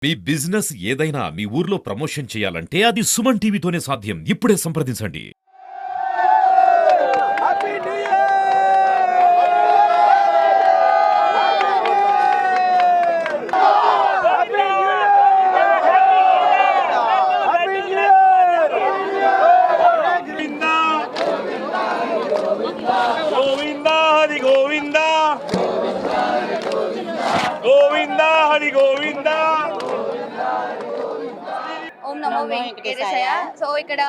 మీ business ఏదైనా మీ ఊర్లో promotion చేయాలంటే అది సుమన్ టీవీతోనే సాధ్యం. ఇప్పుడే సంప్రదించండి. గోవిందా హరి గోవిందా గోవిందా హరి గోవిందా. ఓం నమో వెంకటేశాయ. సో ఇక్కడ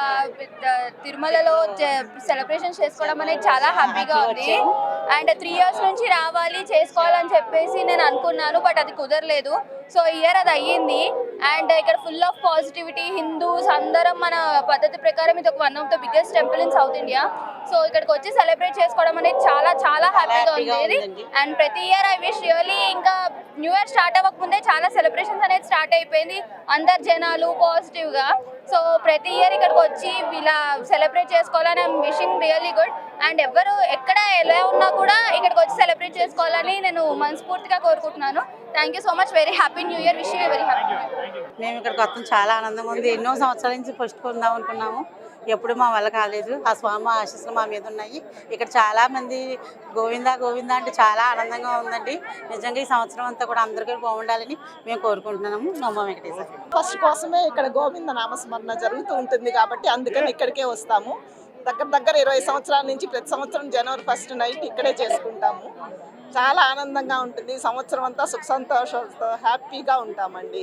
తిరుమలలో సెలబ్రేషన్ చేసుకోవడం అనేది చాలా హ్యాపీగా ఉంది. అండ్ 3 years నుంచి రావాలి చేసుకోవాలని చెప్పేసి నేను అనుకున్నాను, బట్ అది కుదరలేదు. సో ఇయర్ అది అయ్యింది. అండ్ ఇక్కడ ఫుల్ ఆఫ్ పాజిటివిటీ, హిందూస్ అందరం మన పద్ధతి ప్రకారం ఇది ఒక one of the biggest temple in south India. So ఇక్కడికి వచ్చి సెలబ్రేట్ చేసుకోవడం అనేది చాలా చాలా హ్యాపీగా ఉంది. అండ్ ప్రతి ఇయర్ ఐ విష్ రియల్లీ ఇంకా న్యూ ఇయర్ స్టార్ట్ అవ్వకముందే చాలా సెలబ్రేషన్స్ అనేది స్టార్ట్ అయిపోయింది, అందరు జనాలు పాజిటివ్గా. సో ప్రతి ఇయర్ ఇక్కడికి వచ్చి ఇలా సెలబ్రేట్ చేసుకోవాలని I'm wishing really good. And ఎవరు ఎక్కడ ఎలా ఉన్నా కూడా ఇక్కడికి వచ్చి సెలబ్రేట్ చేసుకోవాలని నేను మనస్ఫూర్తిగా కోరుకుంటున్నాను. Thank you so much. Very happy new year. Wish you very happy. మేము ఇక్కడికి వస్తాం, చాలా ఆనందంగా ఉంది. ఎన్నో సంవత్సరాల నుంచి ఫస్ట్ కొందాం అనుకున్నాము, ఎప్పుడు మా వల్ల కాలేదు. ఆ స్వామి ఆశీస్సులు మా మీద ఉన్నాయి. ఇక్కడ చాలామంది గోవిందా గోవిందా అంటే చాలా ఆనందంగా ఉందండి. నిజంగా ఈ సంవత్సరం అంతా కూడా అందరికీ బాగుండాలని మేము కోరుకుంటున్నాము. నమో వెంకటేశ్వర. ఫస్ట్ కోసమే ఇక్కడ గోవింద నామస్మరణ జరుగుతూ ఉంటుంది కాబట్టి అందుకని ఇక్కడికే వస్తాము. దగ్గర 20 సంవత్సరాల నుంచి ప్రతి సంవత్సరం జనవరి 1 నైట్ ఇక్కడే చేసుకుంటాము. చాలా ఆనందంగా ఉంటుంది. సంవత్సరం అంతా సుఖ సంతోషాలతో హ్యాపీగా ఉంటామండి.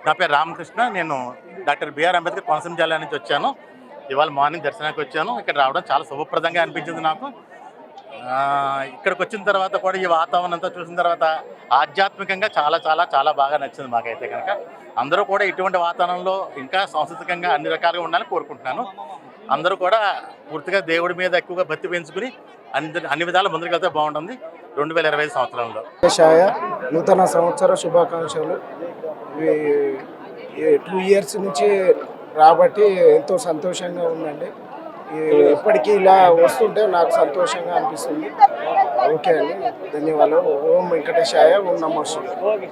నా పేరు రామకృష్ణ. నేను డాక్టర్ బిఆర్ అంబేద్కర్ కోనసీమ జిల్లా నుంచి వచ్చాను. ఇవాళ మార్నింగ్ దర్శనానికి వచ్చాను. ఇక్కడ రావడం చాలా శుభప్రదంగా అనిపించింది నాకు. ఇక్కడికి వచ్చిన తర్వాత కూడా ఈ వాతావరణం అంతా చూసిన తర్వాత ఆధ్యాత్మికంగా చాలా చాలా చాలా బాగా నచ్చింది మాకైతే కనుక. అందరూ కూడా ఇటువంటి వాతావరణంలో ఇంకా సాంస్కృతికంగా అన్ని రకాలుగా ఉండాలని కోరుకుంటున్నాను. అందరూ కూడా పూర్తిగా దేవుడి మీద ఎక్కువగా భక్తి పెంచుకుని అన్ని విధాలు ముందుకు వెళ్తే బాగుంటుంది 2025 సంవత్సరంలో. నూతన సంవత్సర శుభాకాంక్షలు. 2 years నుంచి రాబట్టి ఎంతో సంతోషంగా ఉందండి. ఎప్పటికీ ఇలా వస్తుంటే నాకు సంతోషంగా అనిపిస్తుంది. ఓకే అండి, ధన్యవాదాలు. ఓం వెంకటేశాయ. ఓం నమో శివాయ.